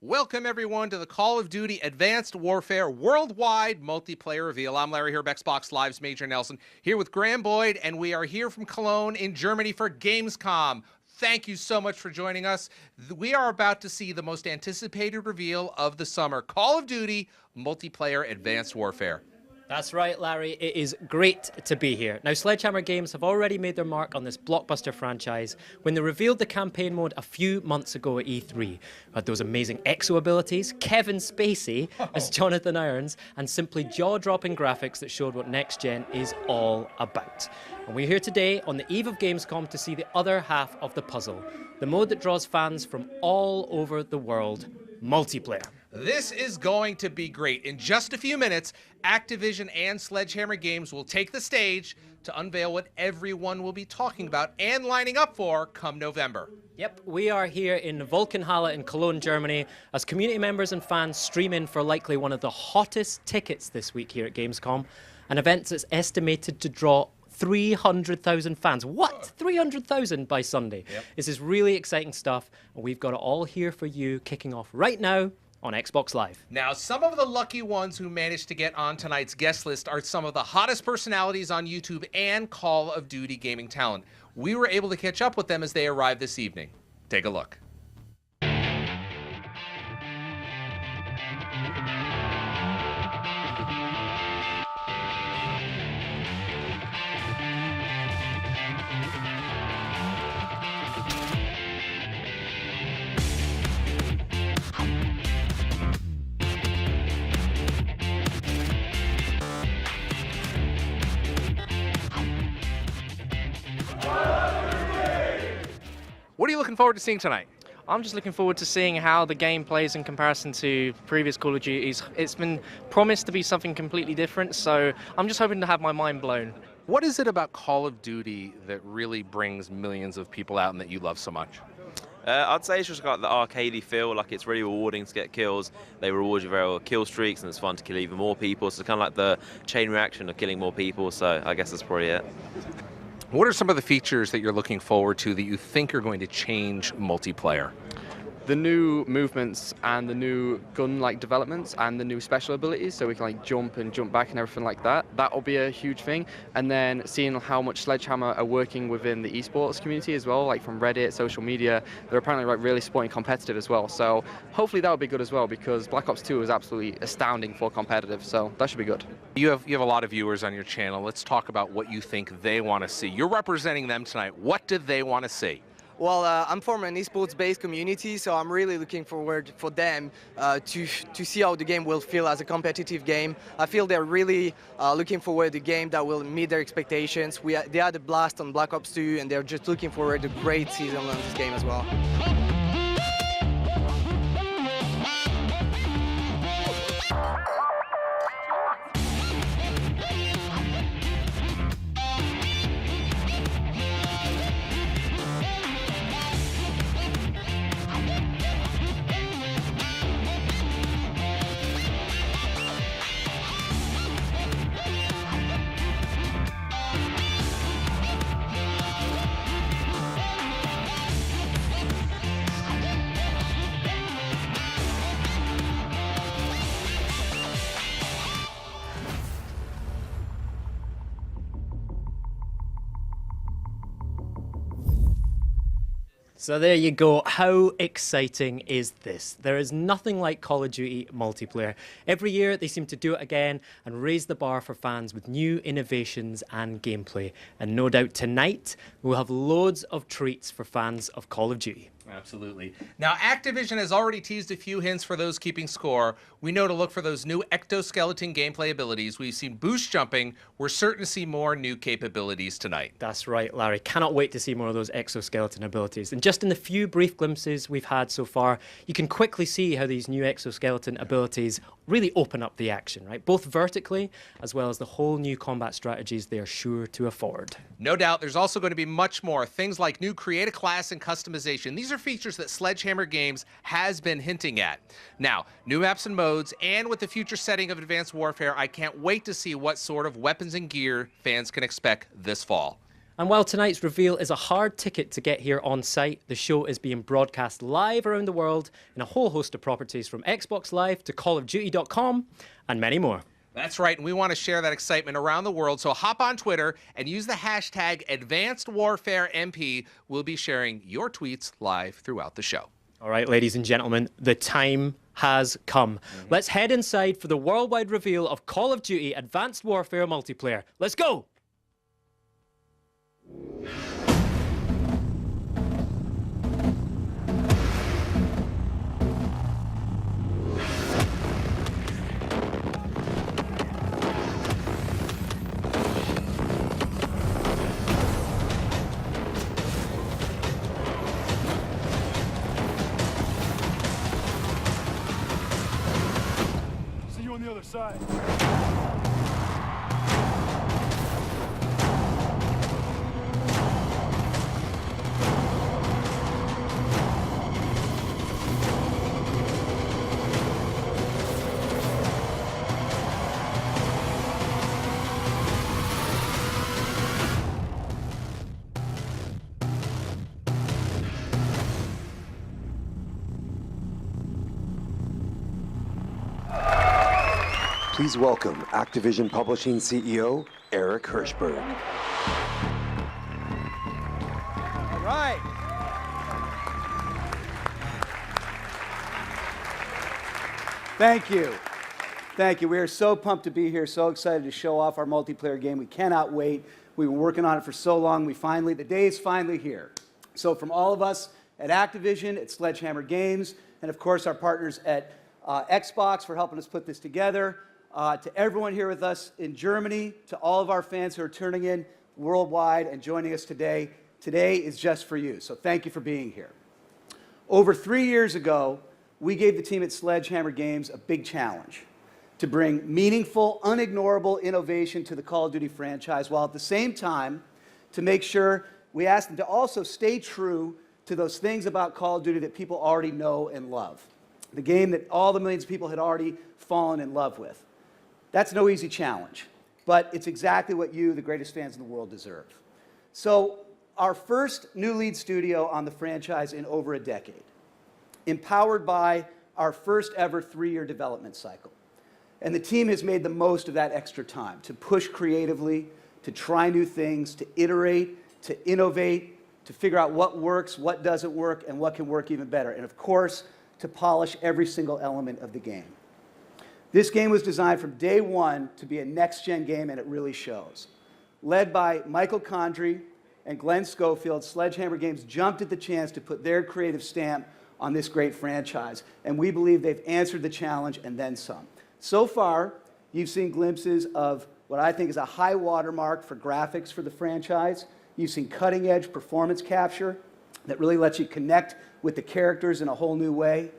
Welcome, everyone, to the Call of Duty Advanced Warfare Worldwide Multiplayer Reveal. I'm Larry here of Xbox Live's Major Nelson, here with Graham Boyd, and we are here from Cologne in Germany for Gamescom. Thank you so much for joining us. We are about to see the most anticipated reveal of the summer, Call of Duty Multiplayer Advanced Warfare. That's right, Larry. It is great to be here. Now, Sledgehammer Games have already made their mark on this blockbuster franchise when they revealed the campaign mode a few months ago at E3. We had those amazing exo abilities, Kevin Spacey as Jonathan Irons, and simply jaw-dropping graphics that showed what next gen is all about. And we're here today on the eve of Gamescom to see the other half of the puzzle, the mode that draws fans from all over the world, multiplayer. This is going to be great. In just a few minutes, Activision and Sledgehammer Games will take the stage to unveil what everyone will be talking about and lining up for come November. Yep, we are here in Vulcanhalle in Cologne, Germany, as community members and fans stream in for likely one of the hottest tickets this week here at Gamescom, an event that's estimated to draw 300,000 fans. What? 300,000 by Sunday. Yep. This is really exciting stuff, and we've got it all here for you, kicking off right now on Xbox Live. Now, some of the lucky ones who managed to get on tonight's guest list are some of the hottest personalities on YouTube and Call of Duty gaming talent. We were able to catch up with them as they arrived this evening. Take a look. What are you looking forward to seeing tonight? I'm just looking forward to seeing how the game plays in comparison to previous Call of Duties. It's been promised to be something completely different, so I'm just hoping to have my mind blown. What is it about Call of Duty that really brings millions of people out and that you love so much? I'd say it's just got the arcadey feel, like it's really rewarding to get kills. They reward you very well with kill streaks, and it's fun to kill even more people. So it's kind of like the chain reaction of killing more people, so I guess that's probably it. What are some of the features that you're looking forward to that you think are going to change multiplayer? The new movements and the new gun-like developments and the new special abilities, so we can like jump and jump back and everything like that. That'll be a huge thing. And then seeing how much Sledgehammer are working within the esports community as well, like from Reddit, social media, they're apparently like really supporting competitive as well. So hopefully that'll be good as well, because Black Ops 2 is absolutely astounding for competitive. So that should be good. You have a lot of viewers on your channel. Let's talk about what you think they want to see. You're representing them tonight. What do they want to see? Well, I'm from an esports-based community, so I'm really looking forward for them to see how the game will feel as a competitive game. I feel they're really looking forward to a game that will meet their expectations. They had a blast on Black Ops 2, and they're just looking forward to a great season on this game as well. So there you go. How exciting is this? There is nothing like Call of Duty multiplayer. Every year they seem to do it again and raise the bar for fans with new innovations and gameplay. And no doubt tonight we'll have loads of treats for fans of Call of Duty. Absolutely. Now, Activision has already teased a few hints for those keeping score. We know to look for those new exoskeleton gameplay abilities. We've seen boost jumping. We're certain to see more new capabilities tonight. That's right, Larry. Cannot wait to see more of those exoskeleton abilities. And just in the few brief glimpses we've had so far, you can quickly see how these new exoskeleton abilities really open up the action, right? Both vertically as well as the whole new combat strategies they are sure to afford. No doubt there's also going to be much more. Things like new create a class and customization. These are features that Sledgehammer Games has been hinting at. Now, new maps and modes, and with the future setting of Advanced Warfare, I can't wait to see what sort of weapons and gear fans can expect this fall. And while tonight's reveal is a hard ticket to get here on site, the show is being broadcast live around the world in a whole host of properties from Xbox Live to CallOfDuty.com and many more. That's right, and we want to share that excitement around the world, so hop on Twitter and use the hashtag AdvancedWarfareMP. We'll be sharing your tweets live throughout the show. All right, ladies and gentlemen, the time has come. Let's head inside for the worldwide reveal of Call of Duty Advanced Warfare multiplayer. Let's go! See you on the other side. Please welcome Activision Publishing CEO, Eric Hirschberg. All right. Thank you. Thank you. We are so pumped to be here, so excited to show off our multiplayer game. We cannot wait. We've been working on it for so long. The day is finally here. So from all of us at Activision, at Sledgehammer Games, and of course our partners at Xbox for helping us put this together, to everyone here with us in Germany, to all of our fans who are turning in worldwide and joining us today. Today is just for you, so thank you for being here. Over 3 years ago, we gave the team at Sledgehammer Games a big challenge to bring meaningful, unignorable innovation to the Call of Duty franchise, while at the same time to make sure we asked them to also stay true to those things about Call of Duty that people already know and love. The game that all the millions of people had already fallen in love with. That's no easy challenge, but it's exactly what you, the greatest fans in the world, deserve. So, our first new lead studio on the franchise in over a decade, empowered by our first ever 3-year development cycle. And the team has made the most of that extra time to push creatively, to try new things, to iterate, to innovate, to figure out what works, what doesn't work, and what can work even better. And of course, to polish every single element of the game. This game was designed from day one to be a next-gen game, and it really shows. Led by Michael Condrey and Glenn Schofield, Sledgehammer Games jumped at the chance to put their creative stamp on this great franchise, and we believe they've answered the challenge and then some. So far, you've seen glimpses of what I think is a high watermark for graphics for the franchise. You've seen cutting-edge performance capture that really lets you connect with the characters in a whole new way.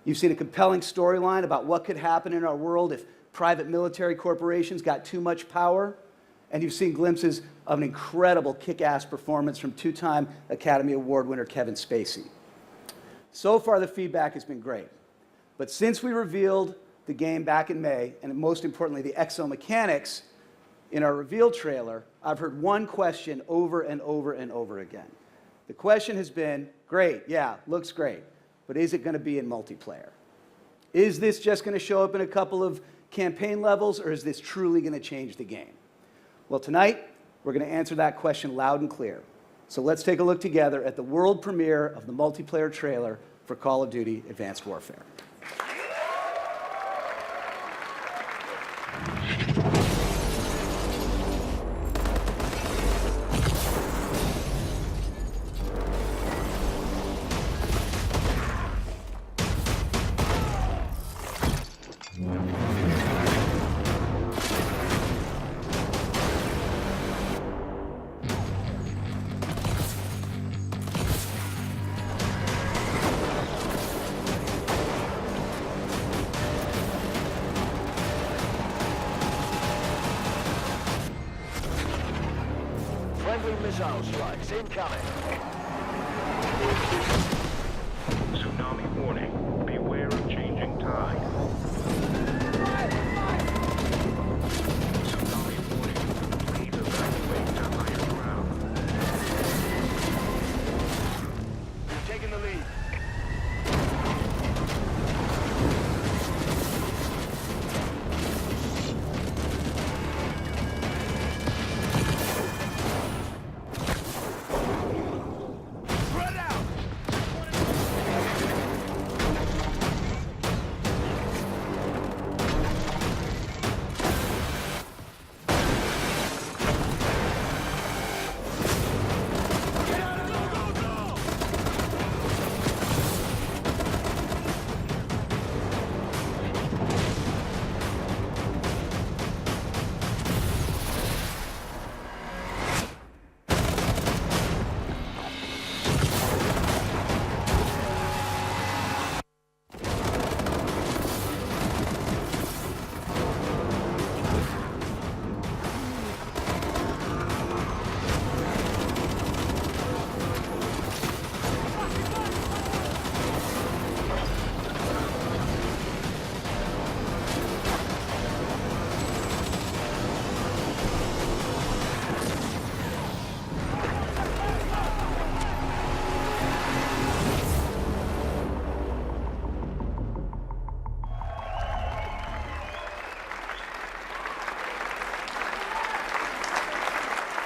You've seen a compelling storyline about what could happen in our world if private military corporations got too much power. And you've seen glimpses of an incredible kick-ass performance from 2-time Academy Award winner Kevin Spacey. So far, the feedback has been great. But since we revealed the game back in May, and most importantly, the exomechanics in our reveal trailer, I've heard one question over and over and over again. The question has been, great, yeah, looks great, but is it going to be in multiplayer? Is this just going to show up in a couple of campaign levels, or is this truly going to change the game? Well, tonight, we're going to answer that question loud and clear. So let's take a look together at the world premiere of the multiplayer trailer for Call of Duty Advanced Warfare. Friendly missile strikes incoming. Tsunami warning. Beware of changing tide. Tsunami warning. Please evacuate to higher ground.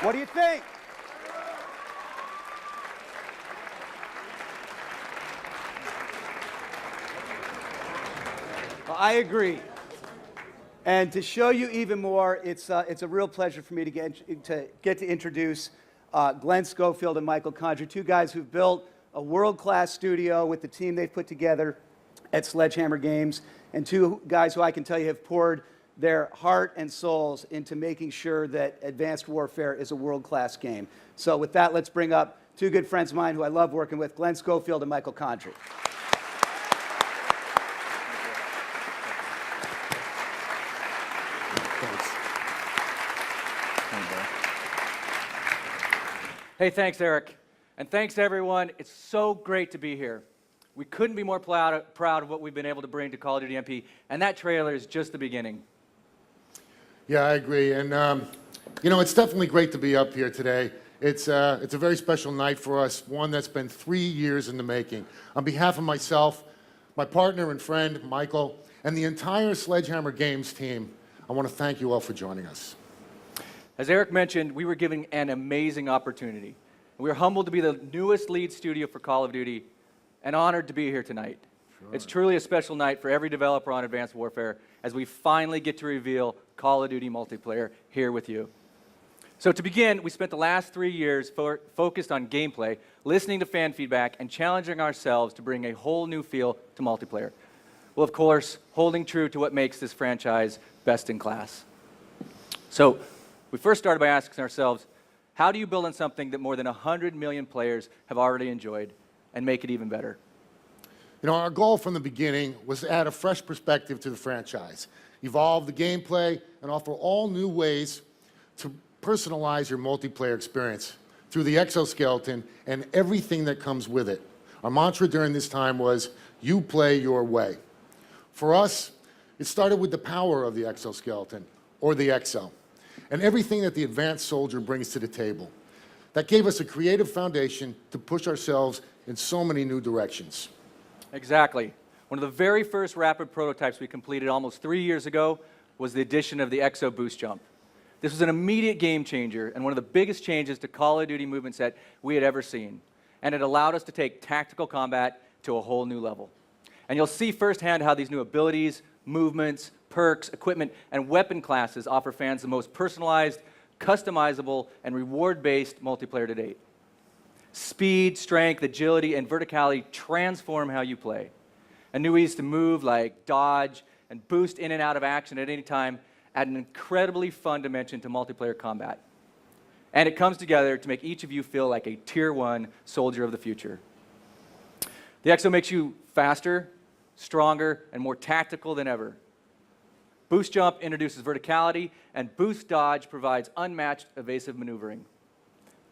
What do you think? Well, I agree. And to show you even more, it's a real pleasure for me to get to introduce Glenn Schofield and Michael Condrey, two guys who've built a world-class studio with the team they've put together at Sledgehammer Games, and two guys who I can tell you have poured their heart and souls into making sure that Advanced Warfare is a world-class game. So with that, let's bring up two good friends of mine who I love working with, Glenn Schofield and Michael Condrey. Hey, thanks, Eric. And thanks, everyone. It's so great to be here. We couldn't be more proud of what we've been able to bring to Call of Duty MP, and that trailer is just the beginning. Yeah, I agree. And, you know, it's definitely great to be up here today. It's a very special night for us, one that's been 3 years in the making. On behalf of myself, my partner and friend, Michael, and the entire Sledgehammer Games team, I want to thank you all for joining us. As Eric mentioned, we were given an amazing opportunity. We are humbled to be the newest lead studio for Call of Duty and honored to be here tonight. Sure. It's truly a special night for every developer on Advanced Warfare as we finally get to reveal Call of Duty multiplayer here with you. So to begin, we spent the last 3 years focused on gameplay, listening to fan feedback, and challenging ourselves to bring a whole new feel to multiplayer. Well, of course, holding true to what makes this franchise best in class. So we first started by asking ourselves, how do you build on something that more than 100 million players have already enjoyed and make it even better? You know, our goal from the beginning was to add a fresh perspective to the franchise, evolve the gameplay, and offer all new ways to personalize your multiplayer experience through the exoskeleton and everything that comes with it. Our mantra during this time was, you play your way. For us, it started with the power of the exoskeleton, or the exo, and everything that the advanced soldier brings to the table. That gave us a creative foundation to push ourselves in so many new directions. Exactly. One of the very first rapid prototypes we completed almost 3 years ago was the addition of the Exo Boost Jump. This was an immediate game changer and one of the biggest changes to Call of Duty movement set we had ever seen. And it allowed us to take tactical combat to a whole new level. And you'll see firsthand how these new abilities, movements, perks, equipment, and weapon classes offer fans the most personalized, customizable, and reward-based multiplayer to date. Speed, strength, agility, and verticality transform how you play. And new ways to move like dodge and boost in and out of action at any time add an incredibly fun dimension to multiplayer combat. And it comes together to make each of you feel like a Tier 1 soldier of the future. The Exo makes you faster, stronger, and more tactical than ever. Boost Jump introduces verticality, and Boost Dodge provides unmatched evasive maneuvering.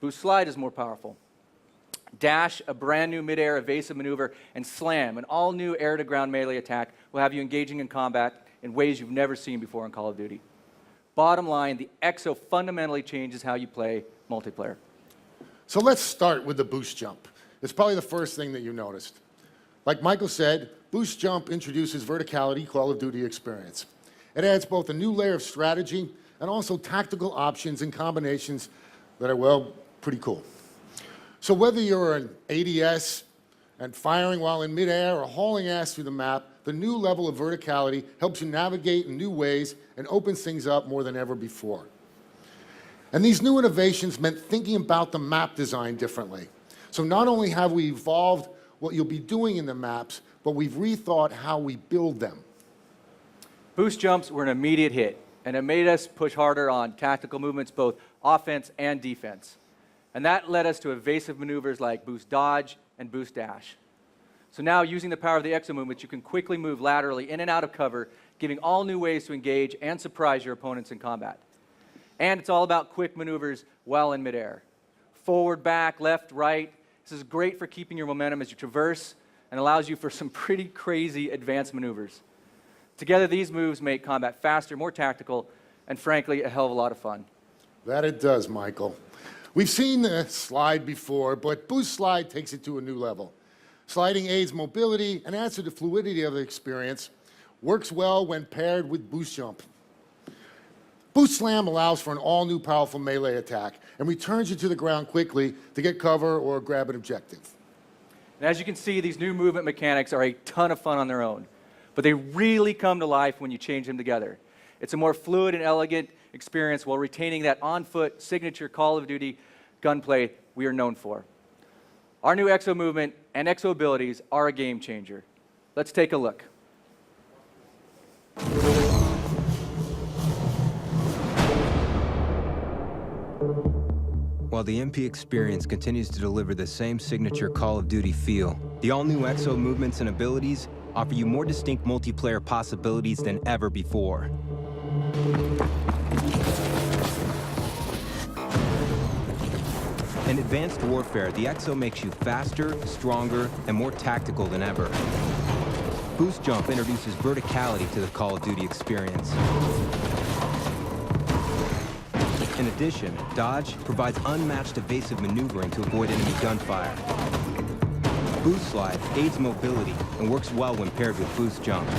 Boost Slide is more powerful. Dash, a brand new mid-air evasive maneuver, and Slam, an all-new air-to-ground melee attack, will have you engaging in combat in ways you've never seen before in Call of Duty. Bottom line, the Exo fundamentally changes how you play multiplayer. So let's start with the Boost Jump. It's probably the first thing that you noticed. Like Michael said, Boost Jump introduces verticality Call of Duty experience. It adds both a new layer of strategy and also tactical options and combinations that are, well, pretty cool. So whether you're an ADS and firing while in midair or hauling ass through the map, the new level of verticality helps you navigate in new ways and opens things up more than ever before. And these new innovations meant thinking about the map design differently. So not only have we evolved what you'll be doing in the maps, but we've rethought how we build them. Boost Jumps were an immediate hit, and it made us push harder on tactical movements, both offense and defense. And that led us to evasive maneuvers like Boost Dodge and Boost Dash. So now, using the power of the Exo movement, you can quickly move laterally in and out of cover, giving all new ways to engage and surprise your opponents in combat. And it's all about quick maneuvers while in midair. Forward, back, left, right. This is great for keeping your momentum as you traverse and allows you for some pretty crazy advanced maneuvers. Together, these moves make combat faster, more tactical, and frankly, a hell of a lot of fun. That it does, Michael. We've seen the slide before, but Boost Slide takes it to a new level. Sliding aids mobility and adds to the fluidity of the experience. Works well when paired with Boost Jump. Boost Slam allows for an all-new powerful melee attack and returns you to the ground quickly to get cover or grab an objective. And as you can see, these new movement mechanics are a ton of fun on their own, but they really come to life when you change them together. It's a more fluid and elegant experience while retaining that on-foot signature Call of Duty gunplay we are known for. Our new Exo movement and Exo abilities are a game changer. Let's take a look. While the MP experience continues to deliver the same signature Call of Duty feel, the all-new Exo movements and abilities offer you more distinct multiplayer possibilities than ever before. In Advanced Warfare, the Exo makes you faster, stronger, and more tactical than ever. Boost Jump introduces verticality to the Call of Duty experience. In addition, Dodge provides unmatched evasive maneuvering to avoid enemy gunfire. Boost Slide aids mobility and works well when paired with Boost Jump.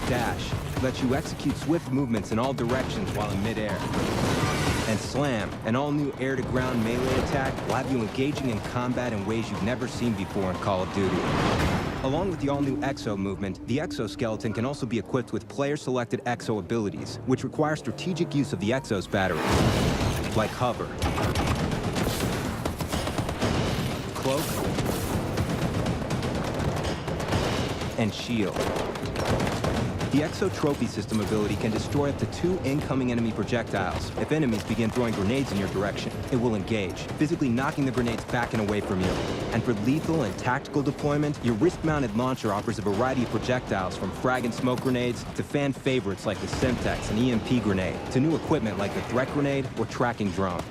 Dash lets you execute swift movements in all directions while in midair. And Slam, an all-new air-to-ground melee attack, will have you engaging in combat in ways you've never seen before in Call of Duty. Along with the all-new Exo movement, the Exoskeleton can also be equipped with player-selected Exo abilities, which require strategic use of the Exo's batteries, like Hover, Cloak, and Shield. The Exo Trophy System ability can destroy up to 2 incoming enemy projectiles. If enemies begin throwing grenades in your direction, it will engage, physically knocking the grenades back and away from you. And for lethal and tactical deployment, your wrist-mounted launcher offers a variety of projectiles from frag and smoke grenades to fan favorites like the Semtex and EMP grenade, to new equipment like the Threat Grenade or Tracking Drone.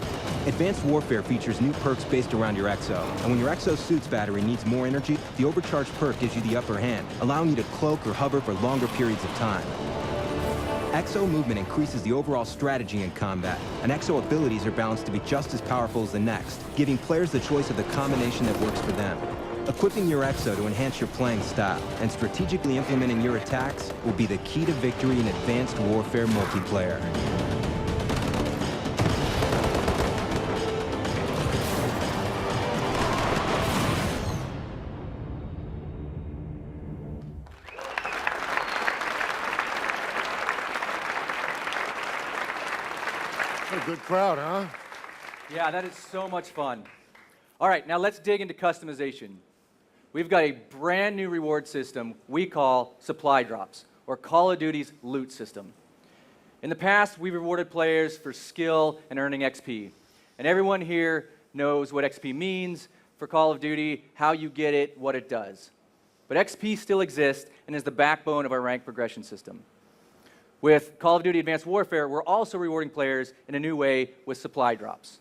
Advanced Warfare features new perks based around your Exo, and when your Exo suit's battery needs more energy, the Overcharged perk gives you the upper hand, allowing you to cloak or hover for longer periods of time. Exo movement increases the overall strategy in combat, and Exo abilities are balanced to be just as powerful as the next, giving players the choice of the combination that works for them. Equipping your Exo to enhance your playing style and strategically implementing your attacks will be the key to victory in Advanced Warfare multiplayer. What a good crowd, huh? Yeah, that is so much fun. All right, now let's dig into customization. We've got a brand new reward system we call Supply Drops, or Call of Duty's loot system. In the past, we rewarded players for skill and earning XP. And everyone here knows what XP means for Call of Duty, how you get it, what it does. But XP still exists and is the backbone of our rank progression system. With Call of Duty Advanced Warfare, we're also rewarding players in a new way with supply drops.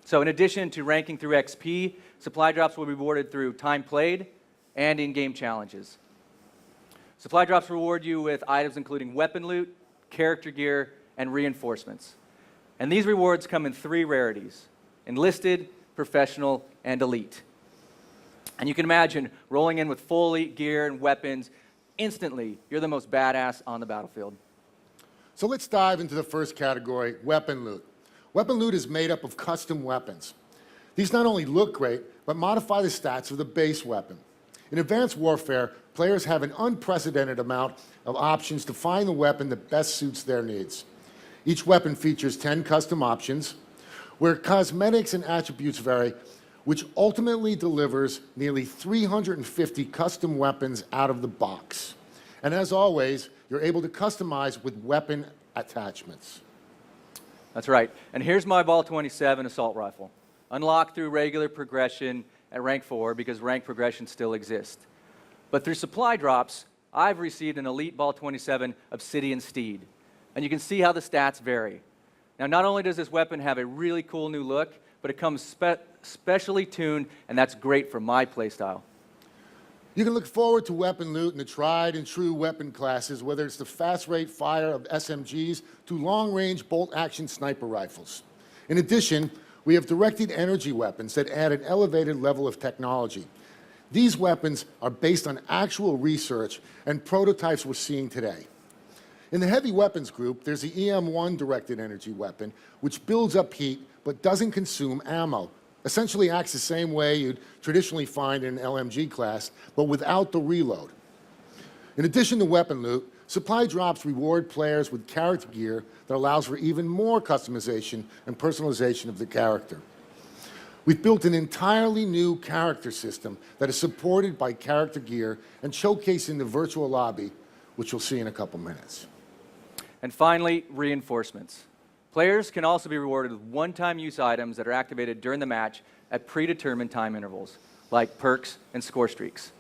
So in addition to ranking through XP, supply drops will be rewarded through time played and in-game challenges. Supply drops reward you with items including weapon loot, character gear, and reinforcements. And these rewards come in 3 rarities: Enlisted, Professional, and Elite. And you can imagine rolling in with full elite gear and weapons. Instantly, you're the most badass on the battlefield. So let's dive into the first category, weapon loot. Weapon loot is made up of custom weapons. These not only look great, but modify the stats of the base weapon. In Advanced Warfare, players have an unprecedented amount of options to find the weapon that best suits their needs. Each weapon features 10 custom options, where cosmetics and attributes vary, which ultimately delivers nearly 350 custom weapons out of the box. And as always, you're able to customize with weapon attachments. That's right. And here's my Ball 27 assault rifle, unlocked through regular progression at rank 4 because rank progression still exists. But through supply drops, I've received an Elite Ball 27 Obsidian Steed. And you can see how the stats vary. Now, not only does this weapon have a really cool new look, but it comes specially tuned, and that's great for my playstyle. You can look forward to weapon loot in the tried and true weapon classes, whether it's the fast rate fire of SMGs to long-range bolt-action sniper rifles. In addition, we have directed energy weapons that add an elevated level of technology. These weapons are based on actual research and prototypes we're seeing today. In the heavy weapons group, there's the EM1 directed energy weapon, which builds up heat but doesn't consume ammo. Essentially acts the same way you'd traditionally find in an LMG class, but without the reload. In addition to weapon loot, supply drops reward players with character gear that allows for even more customization and personalization of the character. We've built an entirely new character system that is supported by character gear and showcased in the virtual lobby, which you'll see in a couple minutes. And finally, reinforcements. Players can also be rewarded with one-time use items that are activated during the match at predetermined time intervals, like perks and score streaks.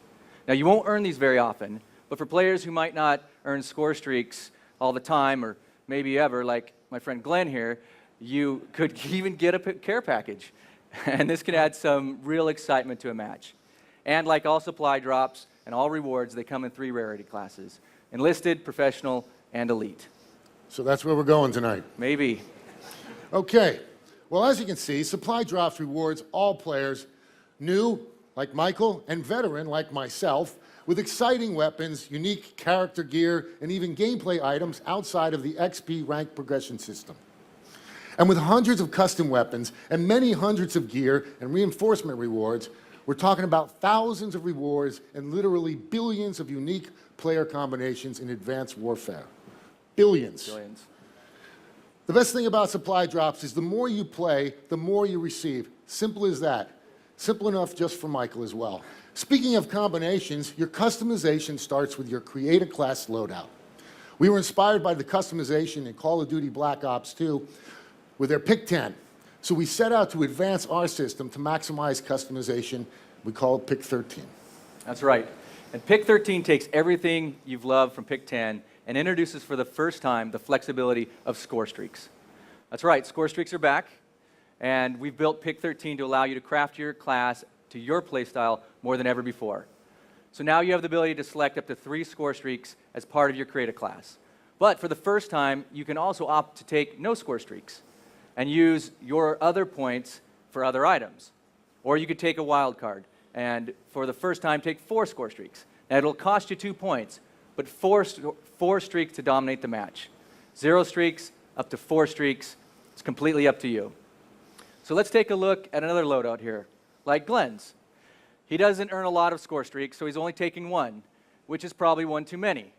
Now, you won't earn these very often, but for players who might not earn score streaks all the time, or maybe ever, like my friend Glenn here, you could even get a care package. And this can add some real excitement to a match. And like all supply drops and all rewards, they come in 3 rarity classes: enlisted, professional, and elite. So that's where we're going tonight. Maybe. Okay. Well, as you can see, supply drops rewards all players, new, like Michael, and veteran, like myself, with exciting weapons, unique character gear, and even gameplay items outside of the XP rank progression system. And with hundreds of custom weapons and many hundreds of gear and reinforcement rewards, we're talking about thousands of rewards and literally billions of unique player combinations in Advanced Warfare. Billions. Billions. The best thing about supply drops is the more you play, the more you receive. Simple as that. Simple enough just for Michael as well. Speaking of combinations, your customization starts with your Create a Class loadout. We were inspired by the customization in Call of Duty Black Ops 2 with their Pick 10. So we set out to advance our system to maximize customization. We call it Pick 13. That's right. And Pick 13 takes everything you've loved from Pick 10 and introduces for the first time the flexibility of score streaks. That's right, score streaks are back, and we've built Pick 13 to allow you to craft your class to your playstyle more than ever before. So now you have the ability to select up to 3 score streaks as part of your Create a Class. But for the first time, you can also opt to take no score streaks and use your other points for other items. Or you could take a wild card and for the first time take 4 score streaks. Now it'll cost you 2 points, but 4 streaks to dominate the match. 0 streaks, up to 4 streaks. It's completely up to you. So let's take a look at another loadout here, like Glenn's. He doesn't earn a lot of score streaks, so he's only taking 1, which is probably 1 too many.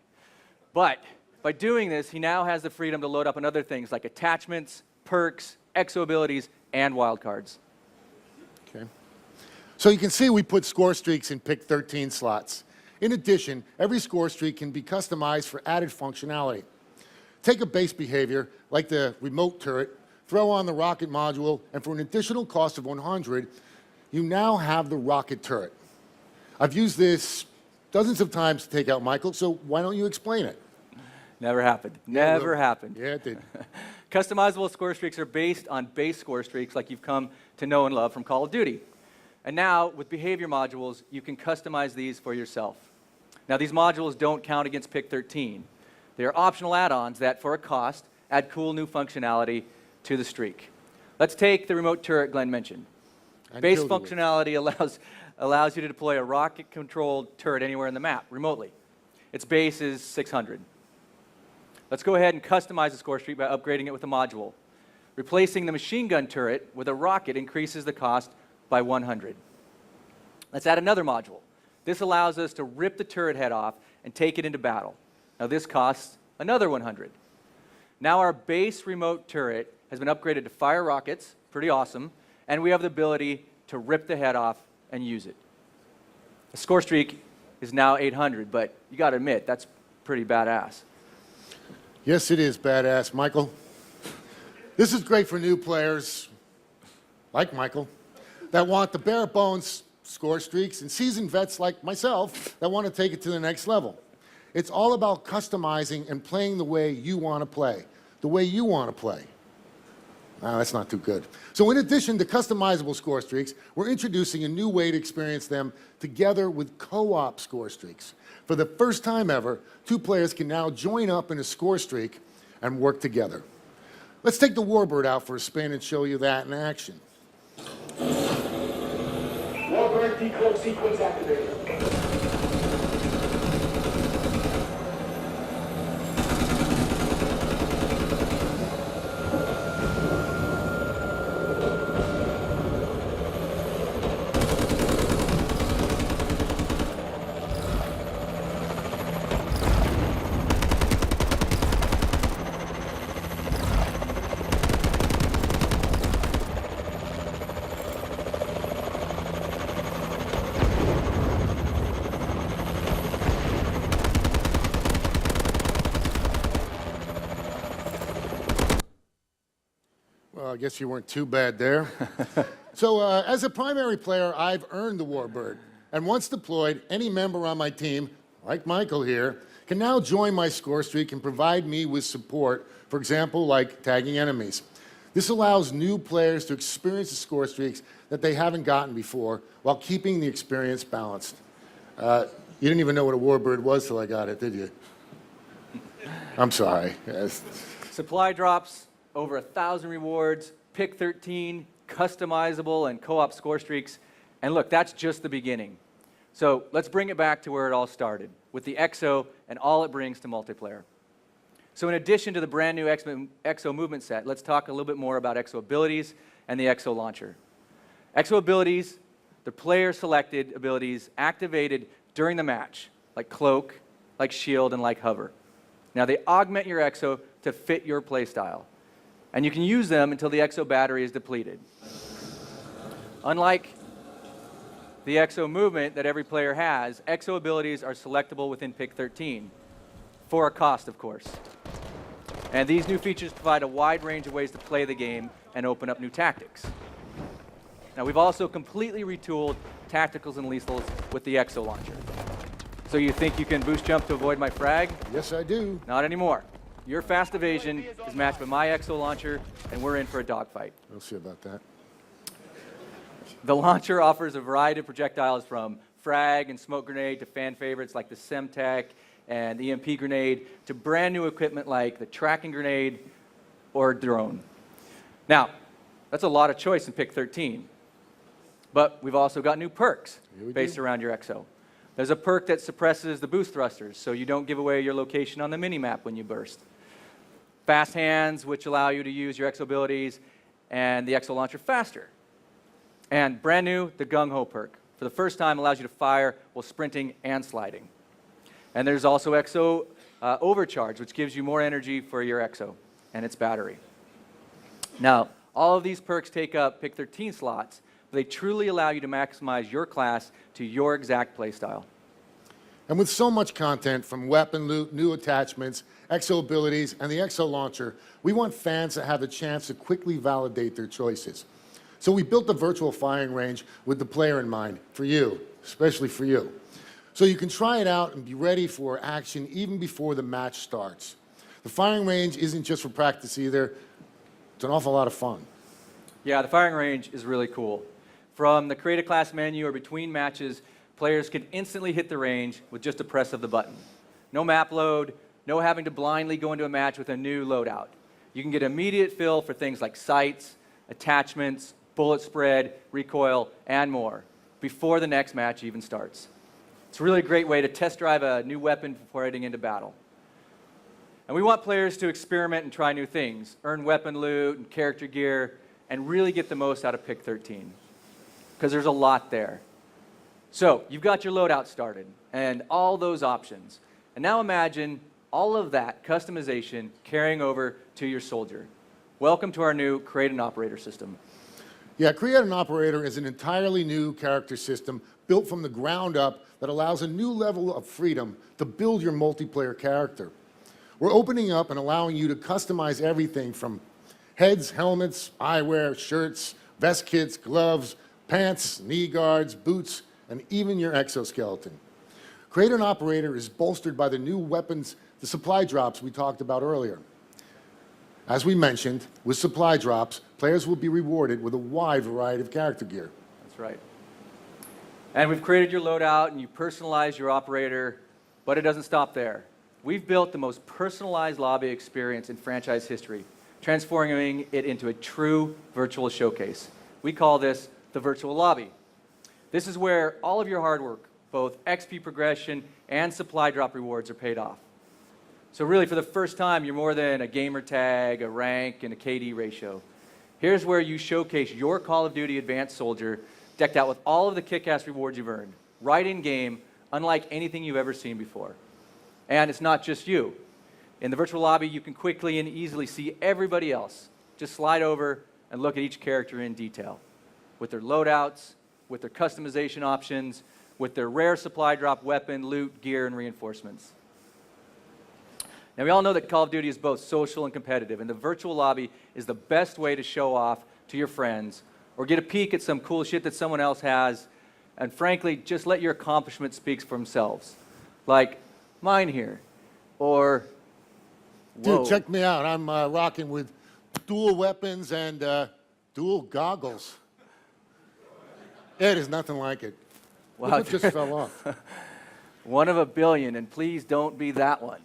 But by doing this, he now has the freedom to load up on other things like attachments, perks, exo abilities, and wildcards. Okay. So you can see we put score streaks in Pick 13 slots. In addition, every score streak can be customized for added functionality. Take a base behavior, like the remote turret, throw on the rocket module, and for an additional cost of 100, you now have the rocket turret. I've used this dozens of times to take out Michael, so why don't you explain it? Never happened. Never happened. Yeah, it did. Customizable score streaks are based on base score streaks like you've come to know and love from Call of Duty. And now, with behavior modules, you can customize these for yourself. Now, these modules don't count against Pick 13. They are optional add-ons that, for a cost, add cool new functionality to the streak. Let's take the remote turret Glenn mentioned. Base functionality allows you to deploy a rocket-controlled turret anywhere in the map, remotely. Its base is 600. Let's go ahead and customize the score streak by upgrading it with a module. Replacing the machine gun turret with a rocket increases the cost by 100. Let's add another module. This allows us to rip the turret head off and take it into battle. Now this costs another 100. Now our base remote turret has been upgraded to fire rockets, pretty awesome, and we have the ability to rip the head off and use it. The score streak is now 800, but you got to admit, that's pretty badass. Yes, it is badass, Michael. This is great for new players, like Michael, that want the bare bones score streaks, and seasoned vets like myself that want to take it to the next level. It's all about customizing and playing the way you want to play, the way you want to play. That's not too good. So in addition to customizable score streaks, we're introducing a new way to experience them together with co-op score streaks. For the first time ever, 2 players can now join up in a score streak and work together. Let's take the Warbird out for a spin and show you that in action. Warbird decloak sequence activated. guess you weren't too bad there. So as a primary player, I've earned the Warbird. And once deployed, any member on my team, like Michael here, can now join my score streak and provide me with support, for example, like tagging enemies. This allows new players to experience the score streaks that they haven't gotten before while keeping the experience balanced. You didn't even know what a Warbird was till I got it, did you? I'm sorry. Yes. Supply drops, over 1,000 rewards, pick 13, customizable and co-op score streaks. And look, that's just the beginning. So let's bring it back to where it all started, with the EXO and all it brings to multiplayer. So in addition to the brand new EXO movement set, let's talk a little bit more about EXO abilities and the EXO launcher. EXO abilities, the player-selected abilities activated during the match, like Cloak, like Shield, and like Hover. Now they augment your EXO to fit your playstyle, and you can use them until the EXO battery is depleted. Unlike the EXO movement that every player has, EXO abilities are selectable within pick 13, for a cost, of course. And these new features provide a wide range of ways to play the game and open up new tactics. Now, we've also completely retooled tacticals and lethals with the EXO launcher. So you think you can boost jump to avoid my frag? Yes, I do. Not anymore. Your fast evasion is matched by my EXO launcher, and we're in for a dogfight. We'll see about that. The launcher offers a variety of projectiles from frag and smoke grenade to fan favorites like the Semtech and the EMP grenade to brand new equipment like the tracking grenade or drone. Now, that's a lot of choice in pick 13. But we've also got new perks based around your EXO. There's a perk that suppresses the boost thrusters, so you don't give away your location on the minimap when you burst. Fast hands, which allow you to use your EXO abilities and the EXO launcher faster. And brand new, the Gung Ho perk. For the first time, allows you to fire while sprinting and sliding. And there's also EXO Overcharge, which gives you more energy for your EXO and its battery. Now, all of these perks take up pick 13 slots, but they truly allow you to maximize your class to your exact playstyle. And with so much content from weapon loot, new attachments, EXO abilities, and the EXO launcher, we want fans to have the chance to quickly validate their choices. So we built the virtual firing range with the player in mind, for you, especially for you. So you can try it out and be ready for action even before the match starts. The firing range isn't just for practice either, it's an awful lot of fun. Yeah, the firing range is really cool. From the create a class menu or between matches, players can instantly hit the range with just a press of the button. No map load, no having to blindly go into a match with a new loadout. You can get immediate fill for things like sights, attachments, bullet spread, recoil, and more before the next match even starts. It's a really great way to test drive a new weapon before heading into battle. And we want players to experiment and try new things, earn weapon loot and character gear, and really get the most out of pick 13, because there's a lot there. So you've got your loadout started and all those options. And now imagine all of that customization carrying over to your soldier. Welcome to our new Create an Operator system. Yeah, Create an Operator is an entirely new character system built from the ground up that allows a new level of freedom to build your multiplayer character. We're opening up and allowing you to customize everything from heads, helmets, eyewear, shirts, vest kits, gloves, pants, knee guards, boots, and even your exoskeleton. Create an Operator is bolstered by the new weapons, the supply drops we talked about earlier. As we mentioned, with supply drops, players will be rewarded with a wide variety of character gear. That's right. And we've created your loadout and you personalize your operator, but it doesn't stop there. We've built the most personalized lobby experience in franchise history, transforming it into a true virtual showcase. We call this the virtual lobby. This is where all of your hard work, both XP progression and supply drop rewards, are paid off. So really, for the first time, you're more than a gamer tag, a rank, and a KD ratio. Here's where you showcase your Call of Duty Advanced Soldier decked out with all of the kick-ass rewards you've earned, right in-game, unlike anything you've ever seen before. And it's not just you. In the virtual lobby, you can quickly and easily see everybody else. Just slide over and look at each character in detail, with their loadouts, with their customization options, with their rare supply drop weapon, loot, gear, and reinforcements. Now, we all know that Call of Duty is both social and competitive, and the virtual lobby is the best way to show off to your friends or get a peek at some cool shit that someone else has, and frankly, just let your accomplishments speak for themselves. Like mine here, or... Whoa. Dude, check me out. I'm rocking with dual weapons and dual goggles. It is nothing like it. Wow. Look what just fell off. One of a billion, and please don't be that one.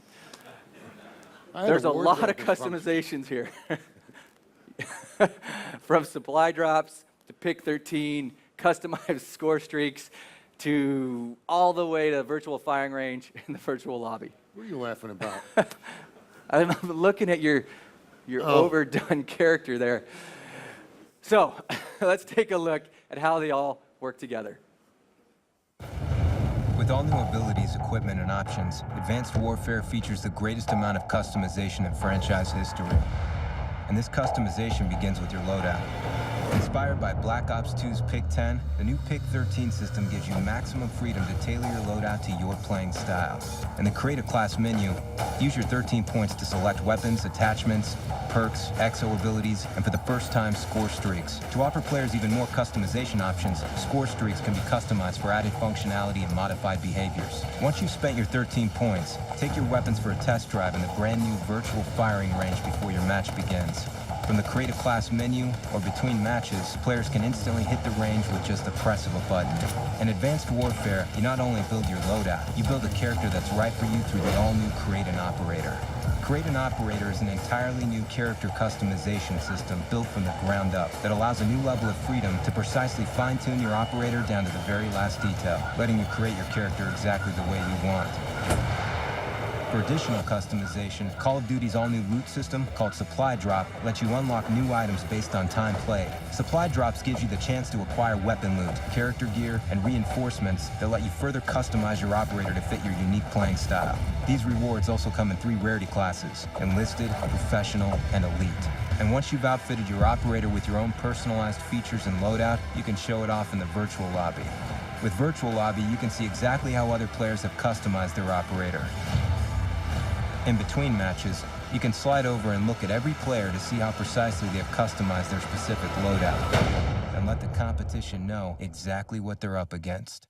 There's a lot of customizations here. From supply drops to pick 13, customized score streaks, to all the way to virtual firing range in the virtual lobby. What are you laughing about? I'm looking at your overdone character there. So let's take a look at how they all work together. With all new abilities, equipment, and options, Advanced Warfare features the greatest amount of customization in franchise history. And this customization begins with your loadout. Inspired by Black Ops 2's Pick 10, the new Pick 13 system gives you maximum freedom to tailor your loadout to your playing style. In the Create a Class menu, use your 13 points to select weapons, attachments, perks, exo abilities, and for the first time, score streaks. To offer players even more customization options, score streaks can be customized for added functionality and modified behaviors. Once you've spent your 13 points, take your weapons for a test drive in the brand new virtual firing range before your match begins. From the Create a Class menu or between matches, players can instantly hit the range with just the press of a button. In Advanced Warfare, you not only build your loadout, you build a character that's right for you through the all-new Create an Operator. Create an Operator is an entirely new character customization system built from the ground up that allows a new level of freedom to precisely fine-tune your operator down to the very last detail, letting you create your character exactly the way you want. For additional customization, Call of Duty's all-new loot system, called Supply Drop, lets you unlock new items based on time played. Supply Drops gives you the chance to acquire weapon loot, character gear, and reinforcements that let you further customize your operator to fit your unique playing style. These rewards also come in 3 rarity classes: Enlisted, Professional, and Elite. And once you've outfitted your operator with your own personalized features and loadout, you can show it off in the virtual lobby. With Virtual Lobby, you can see exactly how other players have customized their operator. In between matches, you can slide over and look at every player to see how precisely they have customized their specific loadout, and let the competition know exactly what they're up against.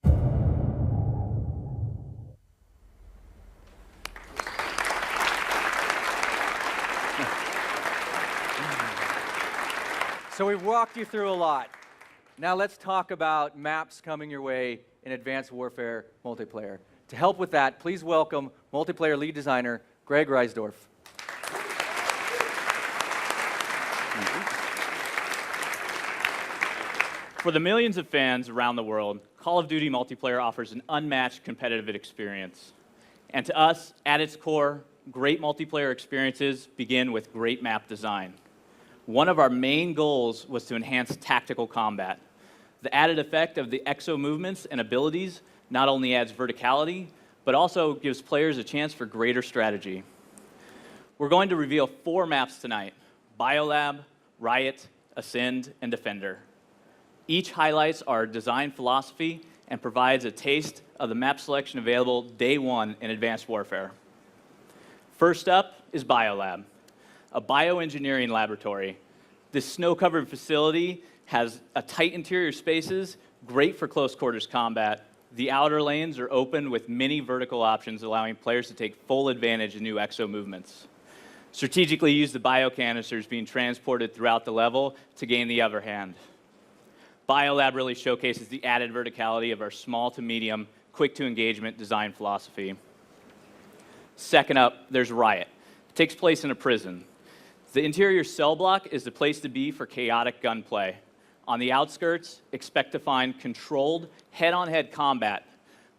So we've walked you through a lot. Now let's talk about maps coming your way in Advanced Warfare multiplayer. To help with that, please welcome multiplayer lead designer Greg Reisdorf. For the millions of fans around the world, Call of Duty multiplayer offers an unmatched competitive experience. And to us, at its core, great multiplayer experiences begin with great map design. One of our main goals was to enhance tactical combat. The added effect of the exo movements and abilities not only adds verticality, but also gives players a chance for greater strategy. We're going to reveal 4 maps tonight: Biolab, Riot, Ascend, and Defender. Each highlights our design philosophy and provides a taste of the map selection available day one in Advanced Warfare. First up is Biolab, a bioengineering laboratory. This snow-covered facility has a tight interior spaces, great for close quarters combat. The outer lanes are open with many vertical options, allowing players to take full advantage of new exo movements. Strategically use the biocanisters being transported throughout the level to gain the upper hand. Biolab really showcases the added verticality of our small to medium, quick to engagement design philosophy. Second up, there's Riot. It takes place in a prison. The interior cell block is the place to be for chaotic gunplay. On the outskirts, expect to find controlled head-on-head combat.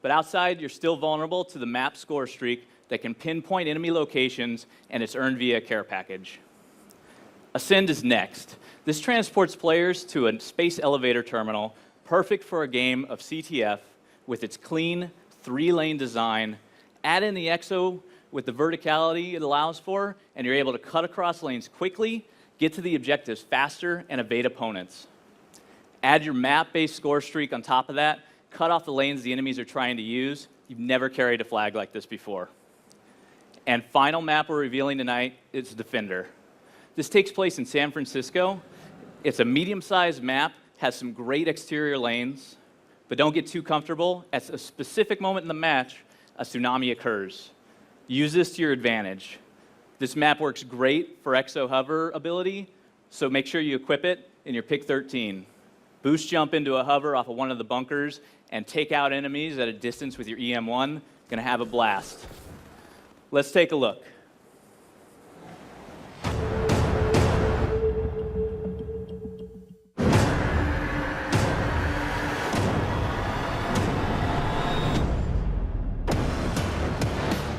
But outside, you're still vulnerable to the map score streak that can pinpoint enemy locations, and it's earned via a care package. Ascend is next. This transports players to a space elevator terminal, perfect for a game of CTF with its clean 3-lane design. Add in the exo with the verticality it allows for, and you're able to cut across lanes quickly, get to the objectives faster, and evade opponents. Add your map-based score streak on top of that, cut off the lanes the enemies are trying to use. You've never carried a flag like this before. And final map we're revealing tonight is Defender. This takes place in San Francisco. It's a medium-sized map, has some great exterior lanes, but don't get too comfortable. At a specific moment in the match, a tsunami occurs. Use this to your advantage. This map works great for Exo Hover ability, so make sure you equip it in your pick 13. Boost jump into a hover off of one of the bunkers and take out enemies at a distance with your EM1. Gonna have a blast. Let's take a look.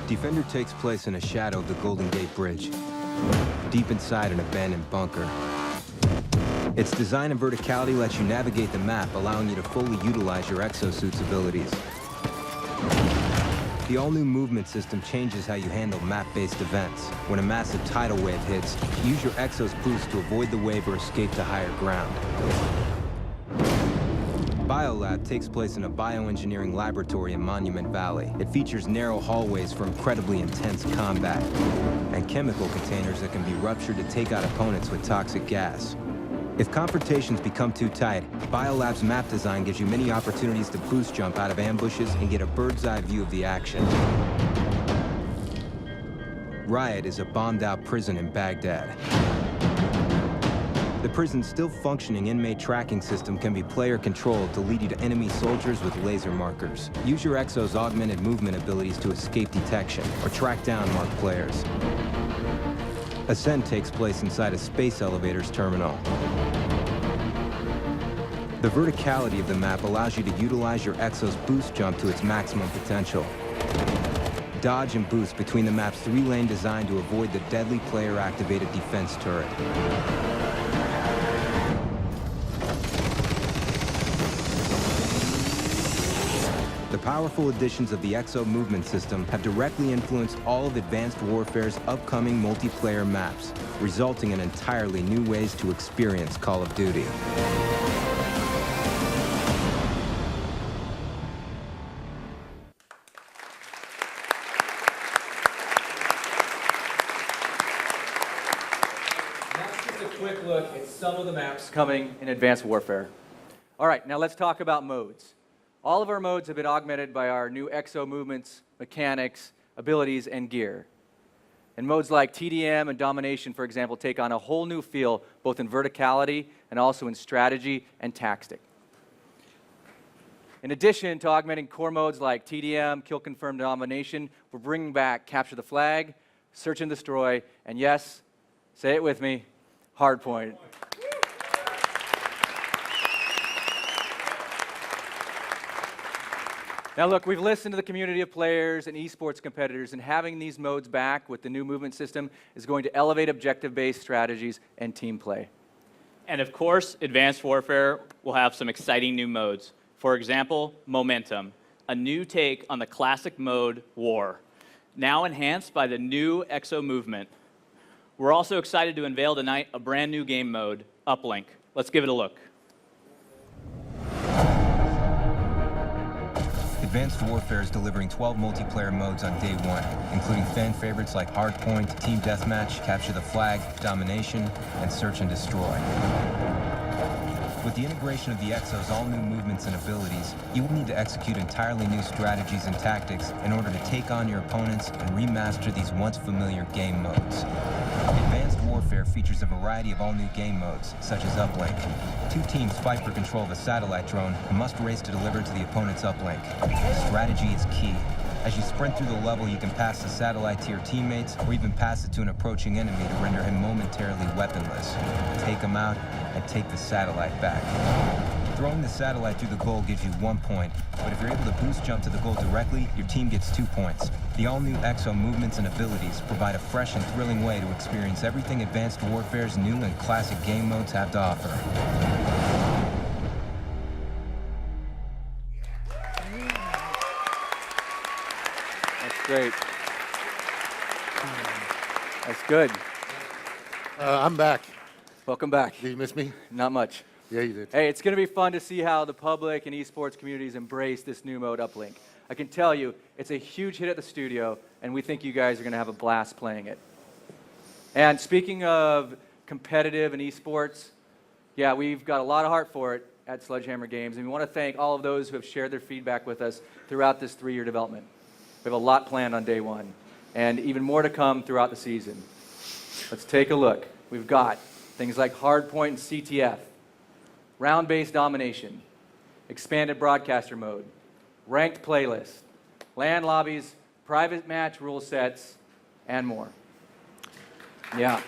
Defender takes place in a shadow of the Golden Gate Bridge, deep inside an abandoned bunker. Its design and verticality lets you navigate the map, allowing you to fully utilize your exosuit's abilities. The all-new movement system changes how you handle map-based events. When a massive tidal wave hits, use your exo's boost to avoid the wave or escape to higher ground. Biolab takes place in a bioengineering laboratory in Monument Valley. It features narrow hallways for incredibly intense combat, and chemical containers that can be ruptured to take out opponents with toxic gas. If confrontations become too tight, Biolab's map design gives you many opportunities to boost jump out of ambushes and get a bird's-eye view of the action. Riot is a bombed-out prison in Baghdad. The prison's still functioning inmate tracking system can be player-controlled to lead you to enemy soldiers with laser markers. Use your Exo's augmented movement abilities to escape detection or track down marked players. Ascent takes place inside a space elevator's terminal. The verticality of the map allows you to utilize your Exo's boost jump to its maximum potential. Dodge and boost between the map's 3-lane design to avoid the deadly player-activated defense turret. The powerful additions of the Exo movement system have directly influenced all of Advanced Warfare's upcoming multiplayer maps, resulting in entirely new ways to experience Call of Duty. That's just a quick look at some of the maps coming in Advanced Warfare. All right, now let's talk about modes. All of our modes have been augmented by our new Exo movements, mechanics, abilities, and gear. And modes like TDM and Domination, for example, take on a whole new feel, both in verticality and also in strategy and tactic. In addition to augmenting core modes like TDM, Kill Confirm, Domination, we're bringing back Capture the Flag, Search and Destroy, and yes, say it with me, Hardpoint. Now look, we've listened to the community of players and esports competitors, and having these modes back with the new movement system is going to elevate objective-based strategies and team play. And of course, Advanced Warfare will have some exciting new modes. For example, Momentum, a new take on the classic mode War, now enhanced by the new Exo movement. We're also excited to unveil tonight a brand new game mode, Uplink. Let's give it a look. Advanced Warfare is delivering 12 multiplayer modes on day one, including fan favorites like Hardpoint, Team Deathmatch, Capture the Flag, Domination, and Search and Destroy. With the integration of the Exo's all-new movements and abilities, you will need to execute entirely new strategies and tactics in order to take on your opponents and remaster these once-familiar game modes. Advanced Warfare features a variety of all-new game modes, such as Uplink. Two teams fight for control of a satellite drone and must race to deliver to the opponent's uplink. Strategy is key. As you sprint through the level, you can pass the satellite to your teammates, or even pass it to an approaching enemy to render him momentarily weaponless. Take him out, and take the satellite back. Throwing the satellite through the goal gives you 1 point, but if you're able to boost jump to the goal directly, your team gets 2 points. The all-new Exo movements and abilities provide a fresh and thrilling way to experience everything Advanced Warfare's new and classic game modes have to offer. That's great. That's good. I'm back. Welcome back. Did you miss me? Not much. Yeah, you did. Hey, it's going to be fun to see how the public and esports communities embrace this new mode Uplink. I can tell you it's a huge hit at the studio, and we think you guys are going to have a blast playing it. And speaking of competitive and esports, yeah, we've got a lot of heart for it at Sledgehammer Games, and we want to thank all of those who have shared their feedback with us throughout this 3-year development. We have a lot planned on day one, and even more to come throughout the season. Let's take a look. We've got things like Hardpoint and CTF, round-based domination, expanded broadcaster mode, ranked playlist, LAN lobbies, private match rule sets, and more. Yeah.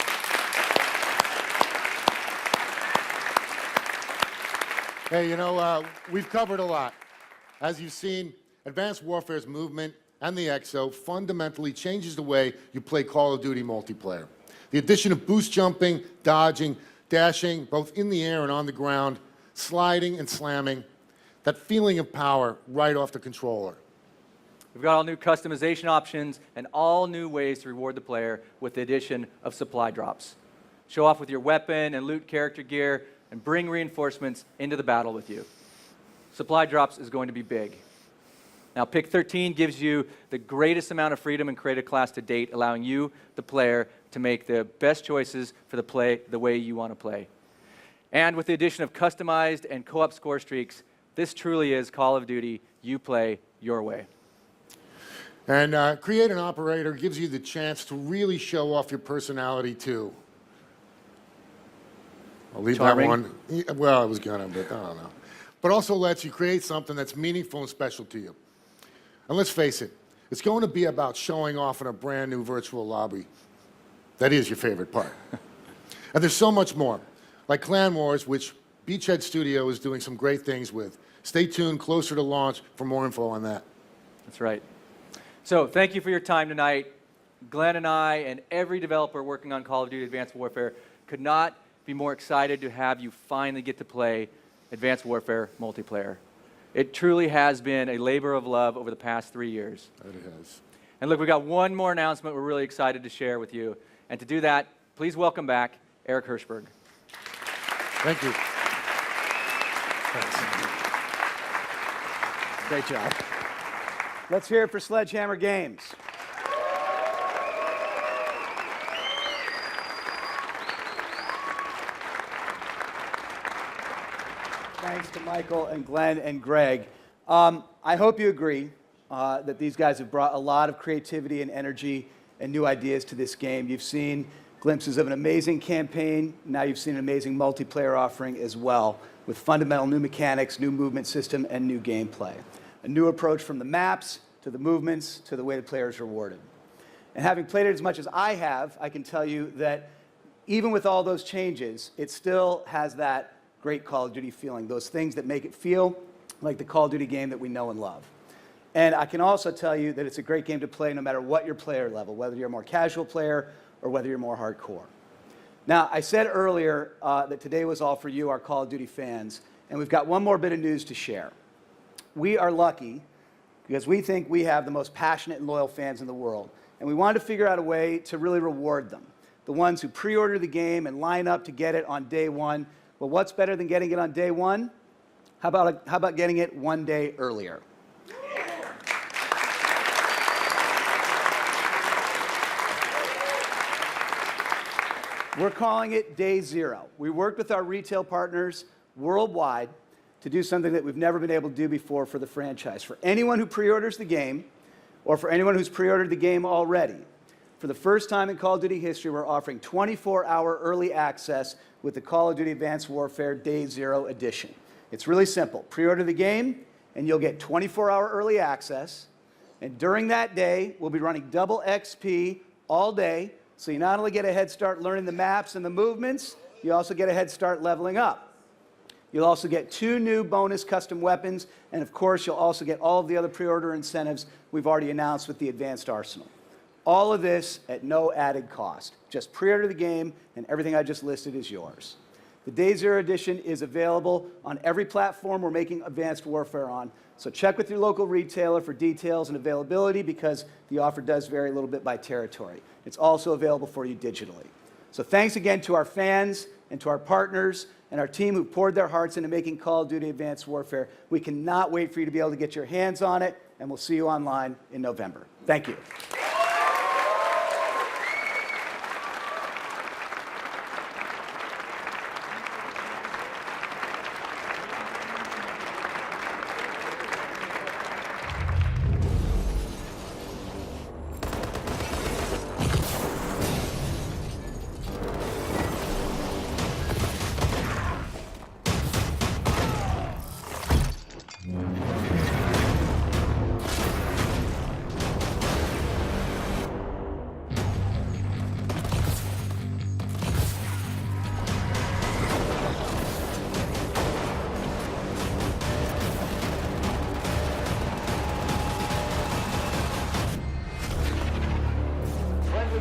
Hey, you know, we've covered a lot. As you've seen, Advanced Warfare's movement and the EXO fundamentally changes the way you play Call of Duty multiplayer. The addition of boost jumping, dodging, dashing, both in the air and on the ground, sliding and slamming, that feeling of power right off the controller. We've got all new customization options and all new ways to reward the player with the addition of supply drops. Show off with your weapon and loot character gear and bring reinforcements into the battle with you. Supply drops is going to be big. Now, Pick 13 gives you the greatest amount of freedom in creative class to date, allowing you, the player, to make the best choices for the way you want to play. And with the addition of customized and co-op score streaks, this truly is Call of Duty. You play your way. And Create an Operator gives you the chance to really show off your personality, too. I'll leave Charming. that one. Yeah, well, I was gonna, but I don't know. But also lets you create something that's meaningful and special to you. And let's face it, it's going to be about showing off in a brand new virtual lobby. That is your favorite part. And there's so much more, like Clan Wars, which Beachhead Studio is doing some great things with. Stay tuned closer to launch for more info on that. That's right. So thank you for your time tonight. Glenn and I and every developer working on Call of Duty Advanced Warfare could not be more excited to have you finally get to play Advanced Warfare multiplayer. It truly has been a labor of love over the past 3 years. It has. And look, we've got one more announcement we're really excited to share with you. And to do that, please welcome back Eric Hirschberg. Thank you. Great job. Let's hear it for Sledgehammer Games. Thanks to Michael and Glenn and Greg. I hope you agree that these guys have brought a lot of creativity and energy and new ideas to this game. You've seen glimpses of an amazing campaign. Now you've seen an amazing multiplayer offering as well, with fundamental new mechanics, new movement system, and new gameplay. A new approach from the maps to the movements to the way the player is rewarded. And having played it as much as I have, I can tell you that even with all those changes, it still has that great Call of Duty feeling, those things that make it feel like the Call of Duty game that we know and love. And I can also tell you that it's a great game to play no matter what your player level, whether you're a more casual player or whether you're more hardcore. Now, I said earlier that today was all for you, our Call of Duty fans, and we've got one more bit of news to share. We are lucky because we think we have the most passionate and loyal fans in the world, and we wanted to figure out a way to really reward them. The ones who pre-order the game and line up to get it on day one. Well, what's better than getting it on day one? How about getting it one day earlier? We're calling it Day Zero. We worked with our retail partners worldwide to do something that we've never been able to do before for the franchise. For anyone who pre-orders the game, or for anyone who's pre-ordered the game already, for the first time in Call of Duty history, we're offering 24-hour early access with the Call of Duty Advanced Warfare Day Zero Edition. It's really simple. Pre-order the game, and you'll get 24-hour early access. And during that day, we'll be running double XP all day, so you not only get a head start learning the maps and the movements, you also get a head start leveling up. You'll also get 2 new bonus custom weapons, and of course, you'll also get all of the other pre-order incentives we've already announced with the Advanced Arsenal. All of this at no added cost. Just pre-order the game, and everything I just listed is yours. The Day Zero Edition is available on every platform we're making Advanced Warfare on, so check with your local retailer for details and availability because the offer does vary a little bit by territory. It's also available for you digitally. So thanks again to our fans and to our partners and our team who poured their hearts into making Call of Duty Advanced Warfare. We cannot wait for you to be able to get your hands on it and we'll see you online in November. Thank you.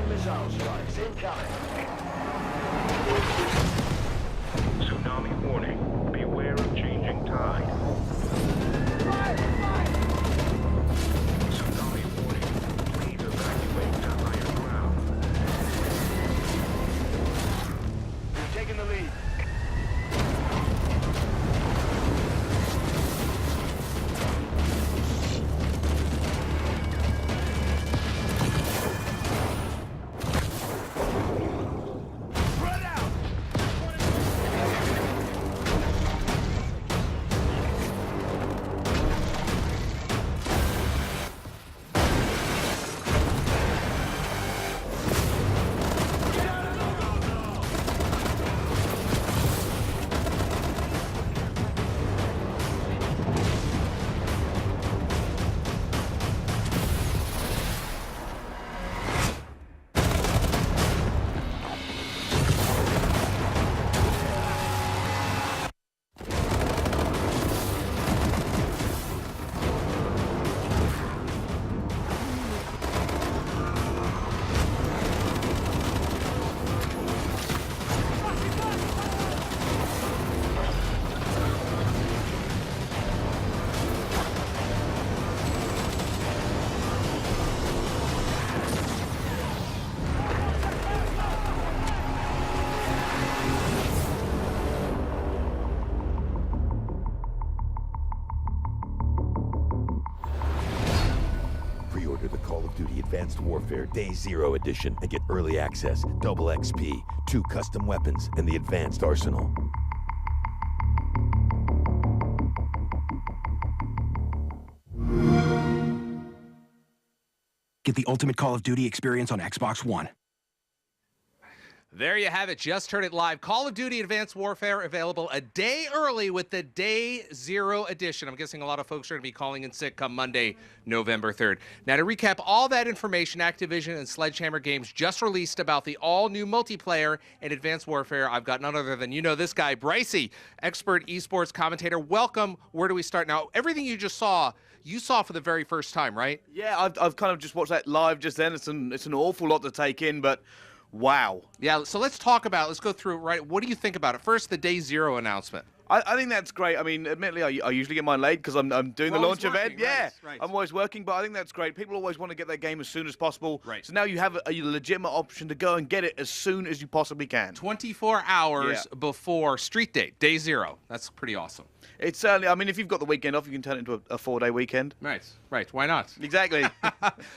Missile strikes incoming. Tsunami warning. Beware of changing tide. Tsunami warning. Please evacuate to higher ground. We've taken the lead. Pre-order the Call of Duty Advanced Warfare Day Zero Edition and get early access, double XP, 2 custom weapons, and the advanced arsenal. Get the ultimate Call of Duty experience on Xbox One. There you have it. Just heard it live. Call of Duty Advanced Warfare available a day early with the Day Zero Edition. I'm guessing a lot of folks are going to be calling in sick come Monday, November 3rd. Now, to recap all that information Activision and Sledgehammer Games just released about the all-new multiplayer and Advanced Warfare, I've got none other than this guy, Brycey, expert esports commentator. Welcome. Where do we start? Now, everything you just saw, you saw for the very first time, right? Yeah, I've kind of just watched that live just then. It's an awful lot to take in, but wow. Yeah, so let's go through it, right? What do you think about it? First, the Day Zero announcement. I think that's great. I mean, admittedly, I usually get mine late because I'm doing the launch event. Yeah, right. I'm always working, but I think that's great. People always want to get their game as soon as possible. Right. So now you have a legitimate option to go and get it as soon as you possibly can. 24 hours before Street Date, Day Zero. That's pretty awesome. It's certainly, I mean, if you've got the weekend off, you can turn it into a 4-day weekend. Right. Why not? Exactly.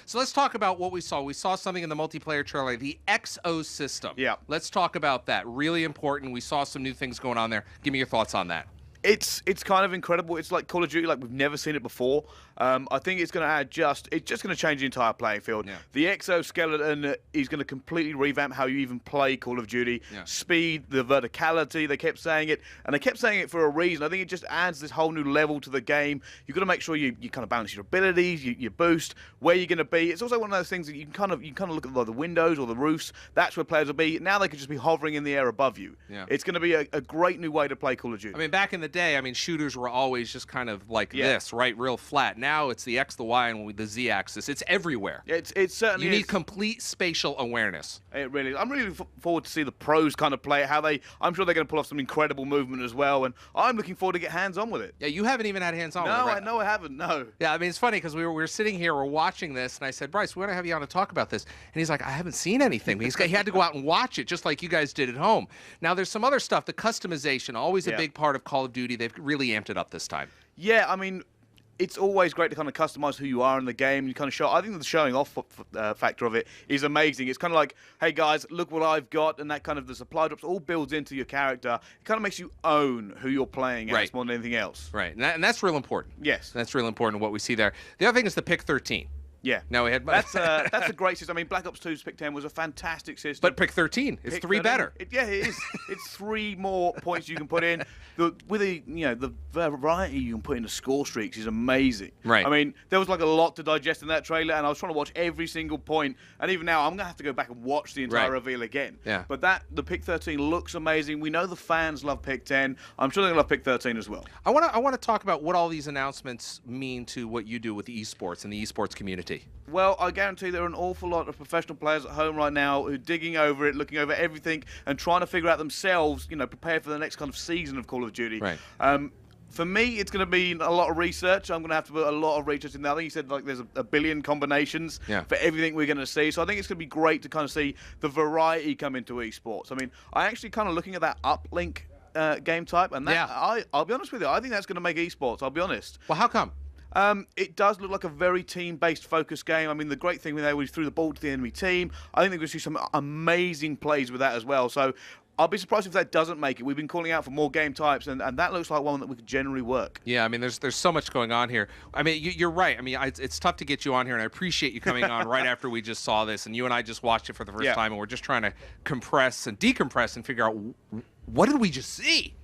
So let's talk about what we saw. We saw something in the multiplayer trailer, the XO system. Yeah. Let's talk about that. Really important. We saw some new things going on there. Give me your thoughts on that. It's kind of incredible. It's like Call of Duty, like we've never seen it before. I think it's going to add it's just going to change the entire playing field. Yeah. The exoskeleton is going to completely revamp how you even play Call of Duty. Yeah. Speed, the verticality, they kept saying it, and they kept saying it for a reason. I think it just adds this whole new level to the game. You've got to make sure you kind of balance your abilities, you boost, where you're going to be. It's also one of those things that you can kind of look at the windows or the roofs. That's where players will be. Now they could just be hovering in the air above you. Yeah. It's going to be a great new way to play Call of Duty. I mean, back in the day, shooters were always just kind of like this, right? Real flat. Now it's the X, the Y, and the Z axis. It's everywhere. It certainly You is. need complete spatial awareness. It really is. I'm really looking forward to see the pros kind of play it, I'm sure they're going to pull off some incredible movement as well, and I'm looking forward to get hands-on with it. Yeah, you haven't even had hands-on with it, right? No, I haven't, no. Yeah, I mean, it's funny because we were sitting here, we're watching this, and I said, Bryce, we want to have you on to talk about this. And he's like, I haven't seen anything. He had to go out and watch it, just like you guys did at home. Now, there's some other stuff. The customization, always a big part of Call of Duty. They've really amped it up this time. Yeah, I mean, it's always great to kind of customize who you are in the game. You kind of show. I think the showing off factor of it is amazing. It's kind of like, hey guys, look what I've got, and that kind of the supply drops all builds into your character. It kind of makes you own who you're playing as more than anything else. Right, and that's real important. Yes, that's real important. What we see there. The other thing is the pick 13. Yeah. Now we had that's a great system. I mean, Black Ops 2's pick 10 was a fantastic system. But pick 13, it's pick 3 better. It is. It's 3 more points you can put in. The variety you can put in the score streaks is amazing. Right. I mean, there was like a lot to digest in that trailer, and I was trying to watch every single point. And even now, I'm gonna have to go back and watch the entire reveal again. Yeah. But the pick 13 looks amazing. We know the fans love pick 10. I'm sure they're gonna love pick 13 as well. I want to talk about what all these announcements mean to what you do with esports and the esports community. Well, I guarantee there are an awful lot of professional players at home right now who are digging over it, looking over everything, and trying to figure out themselves, prepare for the next kind of season of Call of Duty. Right. For me, it's going to be a lot of research. I'm going to have to put a lot of research in there. I think you said like there's a billion combinations for everything we're going to see. So I think it's going to be great to kind of see the variety come into esports. I mean, I actually kind of looking at that uplink game type, and that I'll be honest with you, I think that's going to make esports. I'll be honest. Well, how come? It does look like a very team-based focused game. I mean, the great thing with that, we threw the ball to the enemy team. I think they're going to see some amazing plays with that as well. So I'll be surprised if that doesn't make it. We've been calling out for more game types, and that looks like one that could generally work. Yeah, I mean, there's so much going on here. I mean, you're right. I mean, it's tough to get you on here, and I appreciate you coming on right after we just saw this, and you and I just watched it for the first time, and we're just trying to compress and decompress and figure out what did we just see?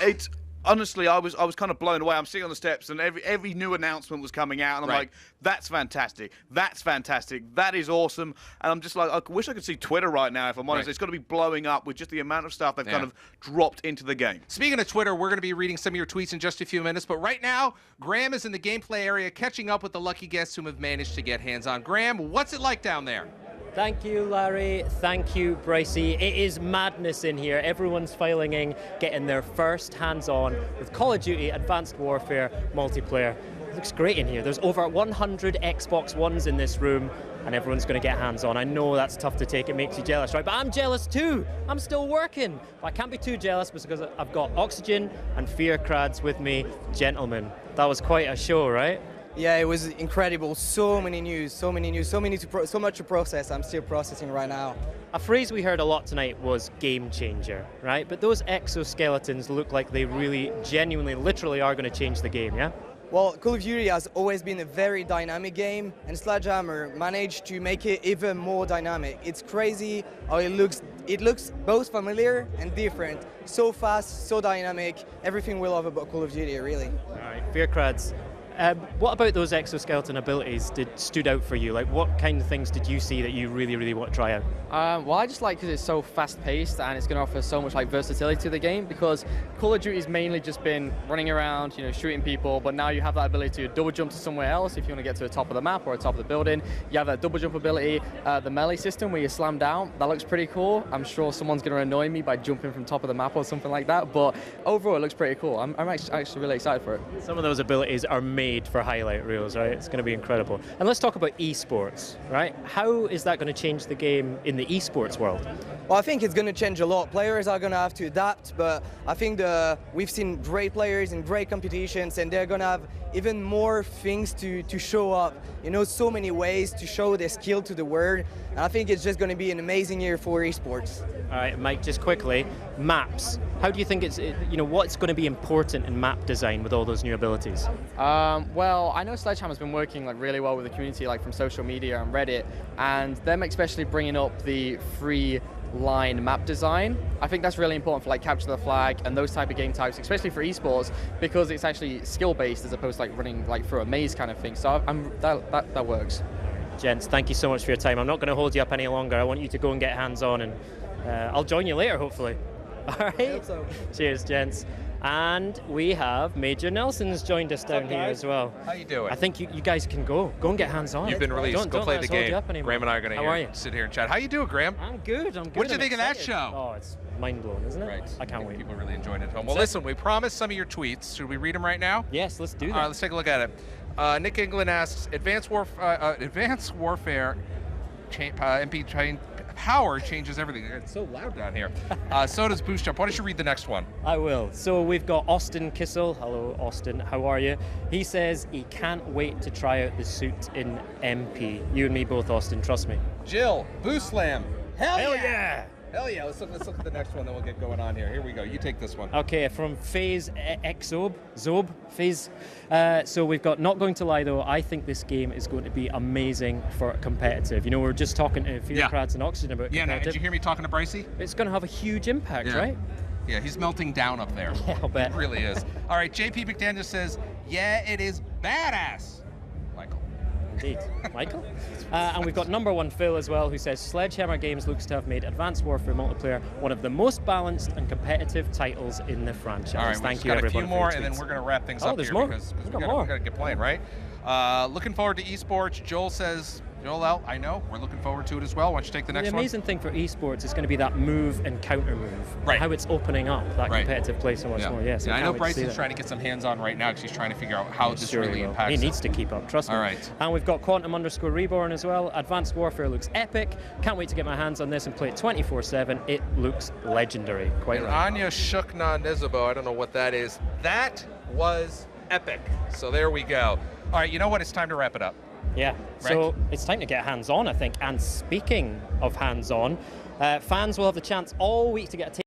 It's honestly, I was kind of blown away. I'm sitting on the steps, and every new announcement was coming out, and I'm like, that's fantastic. That's fantastic. That is awesome. And I'm just like, I wish I could see Twitter right now, if I'm honest. It's got to be blowing up with just the amount of stuff they've kind of dropped into the game. Speaking of Twitter, we're going to be reading some of your tweets in just a few minutes, but right now, Graham is in the gameplay area catching up with the lucky guests whom have managed to get hands on. Graham, what's it like down there? Thank you, Larry. Thank you, Brycey. It is madness in here. Everyone's filing in, getting their first hands-on with Call of Duty Advanced Warfare multiplayer. It looks great in here. There's over 100 Xbox Ones in this room, and everyone's going to get hands-on. I know that's tough to take. It makes you jealous, right? But I'm jealous too. I'm still working. But I can't be too jealous because I've got Oxygen and Fear Crads with me. Gentlemen, that was quite a show, right? Yeah, it was incredible. So many news, so much to process. I'm still processing right now. A phrase we heard a lot tonight was game changer, right? But those exoskeletons look like they really, genuinely, literally are going to change the game, yeah? Well, Call of Duty has always been a very dynamic game, and Sledgehammer managed to make it even more dynamic. It's crazy how it looks. It looks both familiar and different. So fast, so dynamic. Everything we love about Call of Duty, really. All right, Fear Crads. What about those exoskeleton abilities stood out for you? Like, what kind of things did you see that you really, really want to try out? Well, I just like because it's so fast-paced and it's going to offer so much versatility to the game, because Call of Duty's mainly just been running around, shooting people, but now you have that ability to double jump to somewhere else if you want to get to the top of the map or the top of the building. You have that double jump ability, the melee system where you slam down. That looks pretty cool. I'm sure someone's going to annoy me by jumping from top of the map or something like that, but overall it looks pretty cool. I'm actually really excited for it. Some of those abilities are made for highlight reels, right? It's going to be incredible. And let's talk about esports, right? How is that going to change the game in the esports world? Well, I think it's going to change a lot. Players are going to have to adapt, but I think we've seen great players in great competitions, and they're going to have even more things to show up. So many ways to show their skill to the world. And I think it's just going to be an amazing year for esports. All right, Mike, just quickly, maps. How do you think what's going to be important in map design with all those new abilities? Well, I know Sledgehammer's been working really well with the community, from social media and Reddit, and them especially bringing up the free line map design. I think that's really important for capture the flag and those type of game types, especially for esports, because it's actually skill based as opposed to running through a maze kind of thing. So that works. Gents, thank you so much for your time. I'm not going to hold you up any longer. I want you to go and get hands on, and I'll join you later, hopefully. All right. I hope so. Cheers, gents. And we have Major Nelson's joined us down here as well. How you doing? I think you guys can go and get hands on. You've been released. Go play the game. Graham and I are going to sit here and chat. How you doing, Graham? I'm good. What did you think of that show? Oh, it's mind-blowing, isn't it? Right. I can't wait. People really enjoyed it at home. Well, listen, we promised some of your tweets. Should we read them right now? Yes, let's do that. All right, let's take a look at it. Nick England asks, Advanced Warfare MP power changes everything. It's so loud down here. So does Boost Jump. Why don't you read the next one? I will. So we've got Austin Kissel. Hello, Austin. How are you? He says he can't wait to try out the suit in MP. You and me both, Austin. Trust me. Jill, Boost Slam. Hell yeah! Hell yeah. Let's look at the next one, then we'll get going on here. Here we go. You take this one. Okay, from Phase Phase. So we've got, not going to lie though, I think this game is going to be amazing for competitive. You know, we're just talking to Fearcrads and Oxygen about Yeah, competitive. did you hear me talking to Brycey? It's going to have a huge impact, right? Yeah, he's melting down up there. Yeah, I'll bet. It really is. All right, JP McDaniel says, yeah, it is badass. Michael. Indeed. Michael? And we've got number one Phil as well, who says Sledgehammer Games looks to have made Advanced Warfare multiplayer one of the most balanced and competitive titles in the franchise. All right, Thank we've you, got a everyone. few more, and then we're going to wrap things up there's here more. because We've we got more. got to get playing, right? Looking forward to esports. Joel says, Joel L, I know. We're looking forward to it as well. Why don't you take the next The one? amazing thing for esports is going to be that move and counter move. Right. How it's opening up that Right. competitive play so much more. Yes. Yeah, I know Bryson's trying to get some hands on right now because he's trying to figure out how this really impacts He it. needs to keep up, trust me. All right. And we've got Quantum_Reborn as well. Advanced Warfare looks epic. Can't wait to get my hands on this and play it 24/7. It looks legendary. Quite And right. Anya Shukna Nezubo, I don't know what that is. That was epic. So there we go. All right, you know what? It's time to wrap it up. Yeah, so it's time to get hands-on, I think. And speaking of hands-on, fans will have the chance all week to get a taste